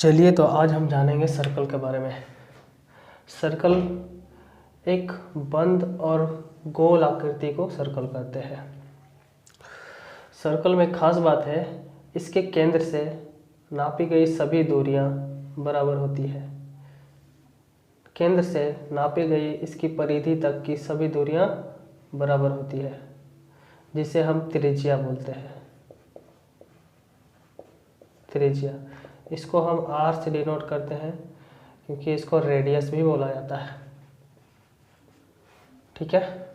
चलिए तो आज हम जानेंगे सर्कल के बारे में। सर्कल एक बंद और गोल आकृति को सर्कल कहते हैं। सर्कल में खास बात है, इसके केंद्र से नापी गई सभी दूरियां बराबर होती है। केंद्र से नापी गई इसकी परिधि तक की सभी दूरियां बराबर होती है, जिसे हम त्रिज्या बोलते हैं। त्रिज्या, इसको हम r से डिनोट करते हैं क्योंकि इसको रेडियस भी बोला जाता है। ठीक है।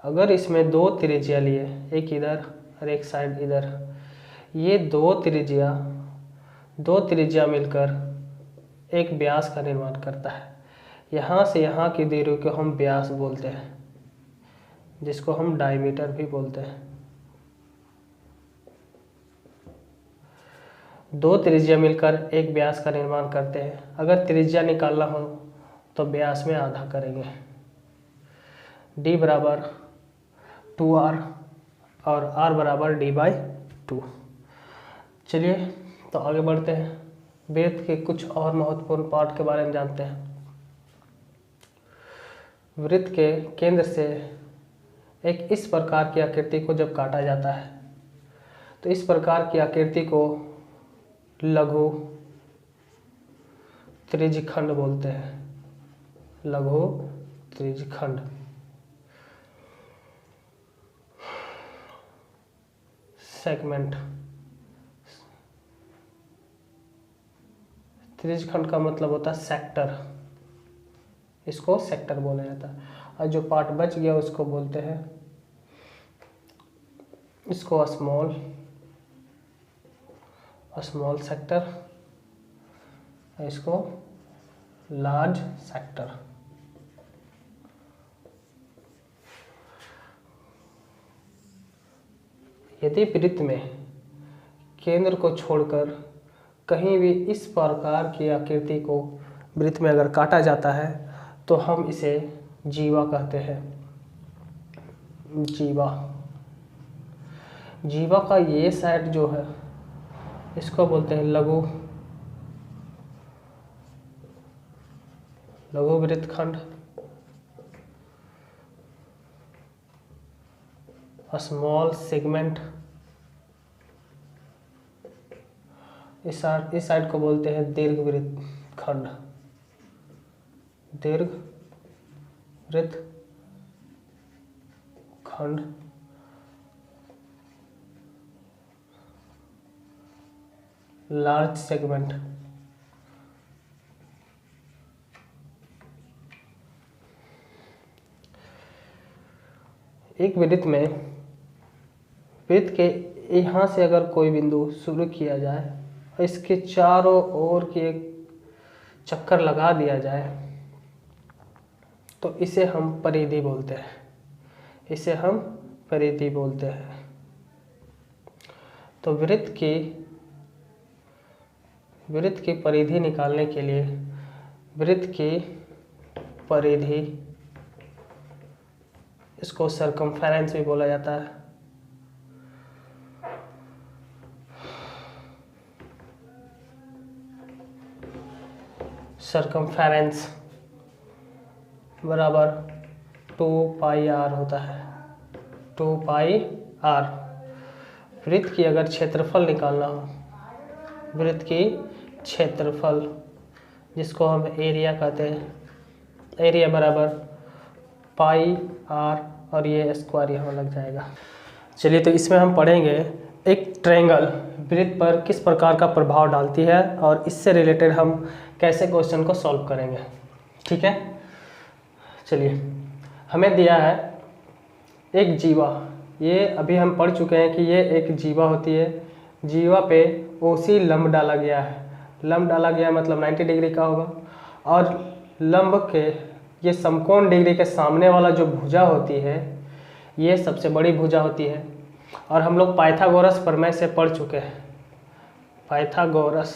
अगर इसमें दो त्रिज्या लिए, एक इधर और एक साइड इधर, ये दो त्रिज्या मिलकर एक व्यास का निर्माण करता है। यहाँ से यहाँ की दूरी को हम व्यास बोलते हैं, जिसको हम डायमीटर भी बोलते हैं। दो त्रिज्या मिलकर एक व्यास का निर्माण करते हैं। अगर त्रिज्या निकालना हो तो व्यास में आधा करेंगे। d बराबर 2r और r बराबर d/2। चलिए तो आगे बढ़ते हैं, वृत्त के कुछ और महत्वपूर्ण पार्ट के बारे में जानते हैं। वृत्त के केंद्र से एक इस प्रकार की आकृति को जब काटा जाता है तो इस प्रकार की आकृति को लघु त्रिज्यखंड बोलते हैं। लघु त्रिज्यखंड। सेगमेंट। त्रिज्यखंड का मतलब होता है सेक्टर, इसको सेक्टर बोला जाता है। और जो पार्ट बच गया उसको बोलते हैं, इसको स्मॉल सेक्टर, इसको लार्ज सेक्टर। यदि वृत्त में केंद्र को छोड़कर कहीं भी इस प्रकार की आकृति को वृत्त में अगर काटा जाता है तो हम इसे जीवा कहते हैं। जीवा का ये साइड जो है इसको बोलते हैं लघु वृत्तखंड। स्मॉल सेगमेंट, इस साइड को बोलते हैं दीर्घ वृत्तखंड। दीर्घ वृत्तखंड। Large segment. एक वृत्त में वृत्त के यहाँ से अगर कोई बिंदु शुरू किया जाए और इसके चारों ओर की एक चक्कर लगा दिया जाए तो इसे हम परिधि बोलते हैं। तो वृत्त की परिधि निकालने के लिए वृत्त की परिधि, इसको सर्कमफेरेंस भी बोला जाता है। सर्कमफेरेंस बराबर 2πr होता है। 2πr। वृत्त की अगर क्षेत्रफल निकालना हो, वृत्त की क्षेत्रफल जिसको हम एरिया कहते हैं, एरिया बराबर πr और ये स्क्वायर यहाँ लग जाएगा। चलिए तो इसमें हम पढ़ेंगे एक ट्रायंगल वृत्त पर किस प्रकार का प्रभाव डालती है और इससे रिलेटेड हम कैसे क्वेश्चन को सॉल्व करेंगे। ठीक है। चलिए, हमें दिया है एक जीवा। ये अभी हम पढ़ चुके हैं कि ये एक जीवा होती है। जीवा पे ओसी लंब डाला गया है। लंब डाला गया मतलब 90 डिग्री का होगा, और लंब के ये समकोण डिग्री के सामने वाला जो भुजा होती है ये सबसे बड़ी भुजा होती है। और हम लोग पाइथागोरस प्रमेय से पढ़ चुके हैं। पाइथागोरस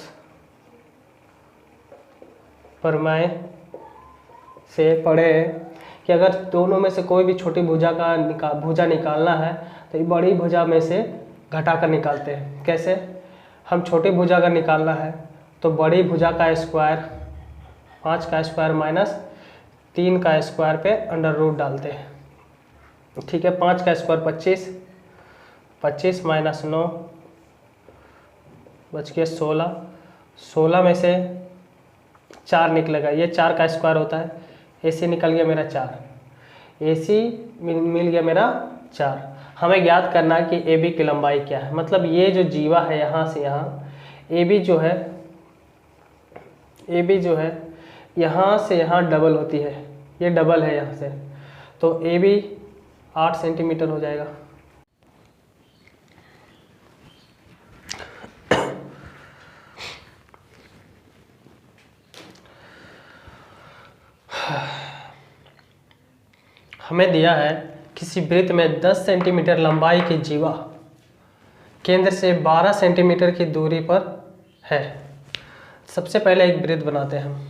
प्रमेय से पढ़े कि अगर दोनों में से कोई भी छोटी भुजा निकालना है तो ये बड़ी भुजा में से घटाकर निकालते हैं। कैसे? हम छोटी भुजा का निकालना है तो बड़ी भुजा का स्क्वायर 5 का स्क्वायर माइनस 3 का स्क्वायर पे अंडर रूट डालते हैं। ठीक है, 5 का स्क्वायर 25, 25 माइनस 9 बच के 16, 16 में से 4 निकलेगा, ये 4 का स्क्वायर होता है। AC निकल गया मेरा 4, AC मिल गया मेरा 4। हमें ज्ञात करना है कि AB की लंबाई क्या है। मतलब ये जो जीवा है यहाँ से यहाँ, AB जो है यहाँ से यहाँ डबल होती है, ये डबल है यहाँ से, तो AB 8 सेंटीमीटर हो जाएगा। हमें दिया है किसी वृत्त में 10 सेंटीमीटर लंबाई की जीवा केंद्र से 12 सेंटीमीटर की दूरी पर है। सबसे पहले एक वृत्त बनाते हैं हम।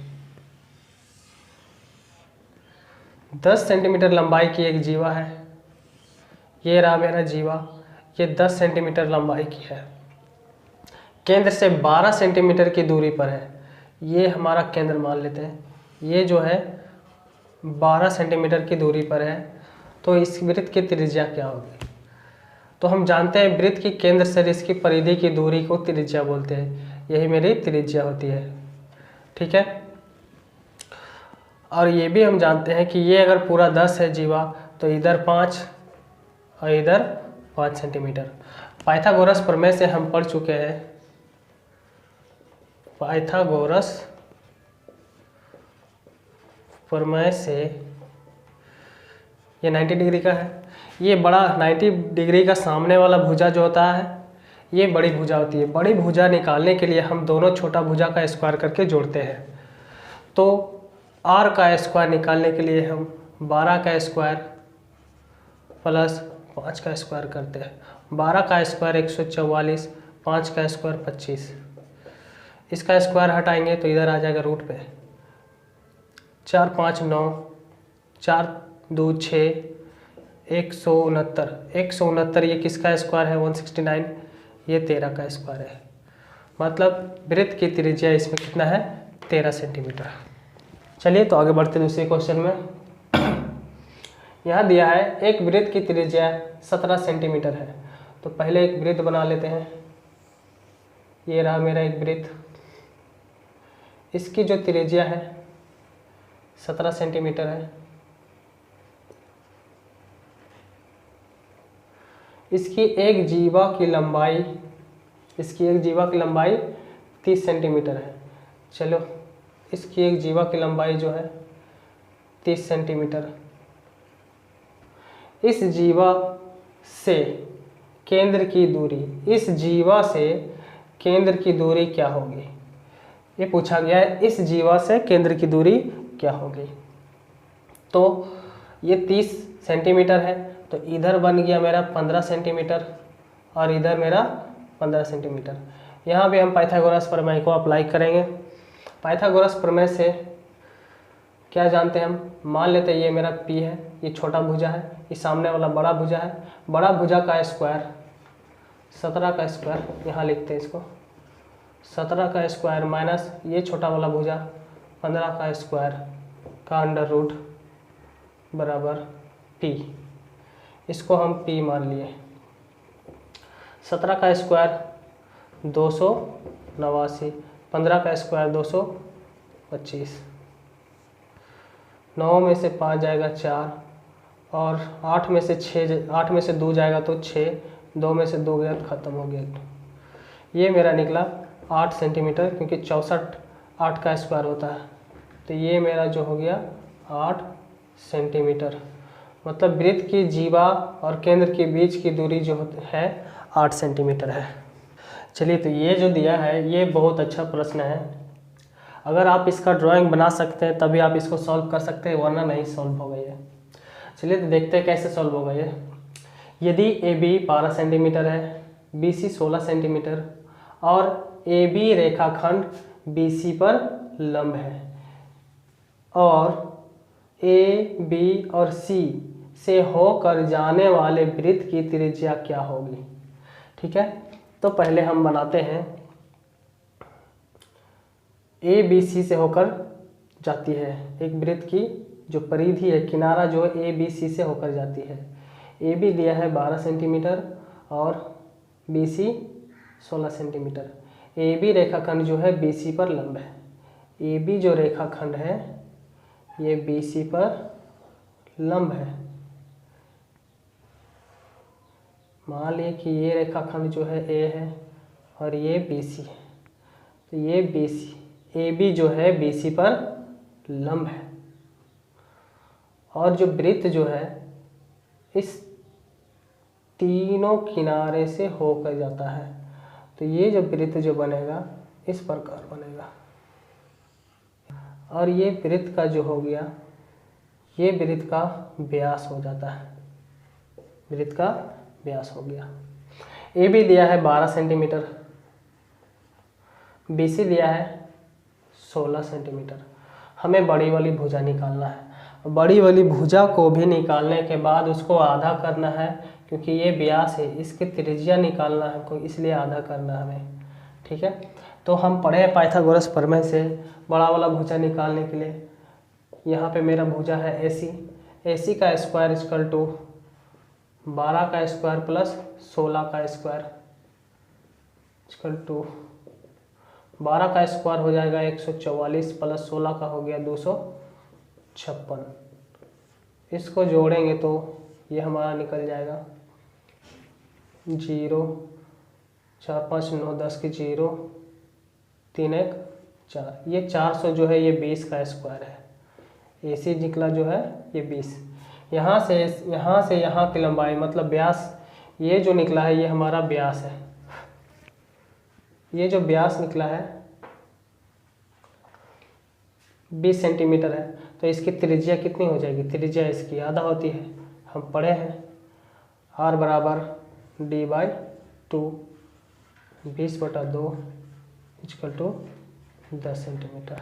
10 सेंटीमीटर लंबाई की एक जीवा है, ये रहा मेरा जीवा, ये 10 सेंटीमीटर लंबाई की है, केंद्र से 12 सेंटीमीटर की दूरी पर है। ये हमारा केंद्र मान लेते हैं, ये जो है 12 सेंटीमीटर की दूरी पर है। तो इस वृत्त की त्रिज्या क्या होगी? तो हम जानते हैं वृत्त की केंद्र से इसकी परिधि की दूरी को त्रिज्या बोलते हैं, यही मेरी त्रिज्या होती है। ठीक है, और ये भी हम जानते हैं कि ये अगर पूरा 10 है जीवा तो इधर 5 और इधर 5 सेंटीमीटर। पाइथागोरस प्रमेय से हम पढ़ चुके हैं, पाइथागोरस प्रमेय से ये 90 डिग्री का है। ये बड़ा 90 डिग्री का सामने वाला भुजा जो होता है ये बड़ी भुजा होती है। बड़ी भुजा निकालने के लिए हम दोनों छोटा भुजा का स्क्वायर करके जोड़ते हैं। तो r का स्क्वायर निकालने के लिए हम 12 का स्क्वायर प्लस 5 का स्क्वायर करते हैं। 12 का स्क्वायर 144, 5 का स्क्वायर 25। इसका स्क्वायर हटाएंगे तो इधर आ जाएगा रूट पे। 4 5 9, 4 2 6, 169। 169 ये किसका स्क्वायर है? 169, ये 13 का स्क्वायर है। मतलब वृत्त की त्रिज्या इसमें कितना है? 13 सेंटीमीटर। चलिए तो आगे बढ़ते हैं दूसरे क्वेश्चन में। यहाँ दिया है एक वृत्त की त्रिज्या 17 सेंटीमीटर है। तो पहले एक वृत्त बना लेते हैं। ये रहा मेरा एक वृत्त, इसकी जो त्रिज्या है 17 सेंटीमीटर है। इसकी एक जीवा की लंबाई 30 सेंटीमीटर है। चलो, इसकी एक जीवा की लंबाई जो है 30 सेंटीमीटर। इस जीवा से केंद्र की दूरी क्या होगी? ये पूछा गया है, इस जीवा से केंद्र की दूरी क्या होगी? तो ये 30 सेंटीमीटर है, तो इधर बन गया मेरा 15 सेंटीमीटर और इधर मेरा 15 सेंटीमीटर। यहाँ भी हम पाइथागोरस प्रमेय को अप्लाई करेंगे। पाइथागोरस प्रमेय से क्या जानते हैं हम? मान लेते हैं ये मेरा P है, ये छोटा भुजा है, ये सामने वाला बड़ा भुजा है। बड़ा भुजा का स्क्वायर 17 का स्क्वायर, यहाँ लिखते हैं इसको, 17 का स्क्वायर माइनस ये छोटा वाला भुजा 15 का स्क्वायर का अंडर रूट बराबर P। इसको हम P मान लिए। 17 का स्क्वायर 289, 15 का स्क्वायर 225, 9 में से 5 जाएगा 4 और 8 में से 2 जाएगा तो 6, 2 में से 2 गया तो ख़त्म हो गया। ये मेरा निकला 8 सेंटीमीटर, क्योंकि 64 8 का स्क्वायर होता है। तो ये मेरा जो हो गया 8 सेंटीमीटर। मतलब वृत्त की जीवा और केंद्र के बीच की दूरी जो है 8 सेंटीमीटर है। चलिए, तो ये जो दिया है ये बहुत अच्छा प्रश्न है। अगर आप इसका ड्राइंग बना सकते हैं तभी आप इसको सॉल्व कर सकते हैं, वरना नहीं सॉल्व होगा ये। चलिए तो देखते हैं कैसे सॉल्व होगा ये। यदि AB 12 सेंटीमीटर है, BC 16 सेंटीमीटर और AB रेखाखंड BC पर लंब है और A, B और C से होकर जाने वाले वृत्त की त्रिज्या क्या होगी? ठीक है, तो पहले हम बनाते हैं ए बी सी से होकर जाती है एक वृत्त की जो परिधि है, किनारा जो है ए बी सी से होकर जाती है। ए बी दिया है 12 सेंटीमीटर और B C 16 centimetre. A B रेखाखंड जो है बी सी पर लंब है। ए बी जो रेखाखंड है ये बी सी पर लंब है। मान लिए कि ये रेखाखंड जो है ए है और ये बी सी है, तो ये बी सी ए बी जो है बी सी पर लंब है। और जो वृत्त जो है इस तीनों किनारे से होकर जाता है, तो ये जो वृत्त जो बनेगा इस प्रकार बनेगा। और ये वृत्त का जो हो गया, ये वृत्त का व्यास हो जाता है, वृत्त का व्यास हो गया। ए बी दिया है 12 सेंटीमीटर, बी सी दिया है 16 सेंटीमीटर। हमें बड़ी वाली भुजा निकालना है। बड़ी वाली भुजा को भी निकालने के बाद उसको आधा करना है, क्योंकि ये व्यास है, इसकी त्रिज्या निकालना है हमको, इसलिए आधा करना है हमें। ठीक है, तो हम पढ़े हैं पाइथागोरस प्रमेय से बड़ा वाला भुजा निकालने के लिए। यहाँ पे मेरा भुजा है ए सी, ए सी का स्क्वायर इक्वल टू 12 का स्क्वायर प्लस 16 का स्क्वायर इक्वल टू 12 का स्क्वायर हो जाएगा 144 प्लस 16 का हो गया 256। इसको जोड़ेंगे तो ये हमारा निकल जाएगा 0 4 5 9 10 की 0 3 1 4। ये 400 जो है ये 20 का स्क्वायर है। ए सी निकला जो है ये 20। यहाँ से यहाँ की लंबाई मतलब व्यास, ये जो निकला है ये हमारा व्यास है। ये जो व्यास निकला है 20 सेंटीमीटर है, तो इसकी त्रिज्या कितनी हो जाएगी? त्रिज्या इसकी आधा होती है। हम पढ़े हैं R बराबर D/2 20/2 इक्वल टू 10 सेंटीमीटर।